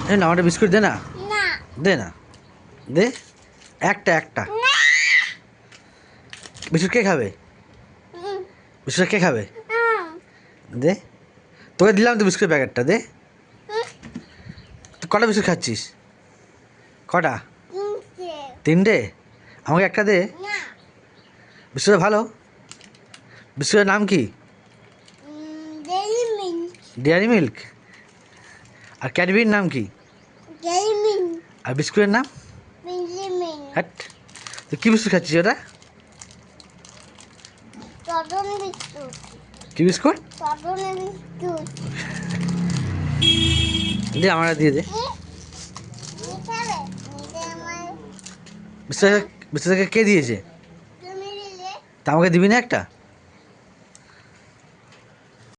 না আমাদের বিস্কুট দে না, না দে না, দে একটা একটা। বিস্কুট কে খাবে? উম, বিস্কুট কে খাবে? উম, দে, তোকে দিলাম তো বিস্কুট প্যাকেটটা, দে। উম, তুই কটা বিস্কুট খাচ্ছিস? কটা? কিনছে। তিনটে? আমাকে একটা দে। না বিস্কুট ভালো? বিস্কুটের নাম কি? Dairy milk dairy milk. আর ক্যাডবেরির নাম কি? ডেইরি মিল্ক আর বিস্কুটের নাম? মিল্কি মিল্ক হ্যাট, তুই কী বিস্কুট খাচ্ছিস ওটা? চটন বিস্কুট কী বিস্কুট? চটনের বিস্কুট দে আমার দিয়ে দে। খাবে নিতে আমার বিস্কুট বিস্কুটকে কে দিয়েছে? তুমি দিলে তা আমাকে দিবি না একটা?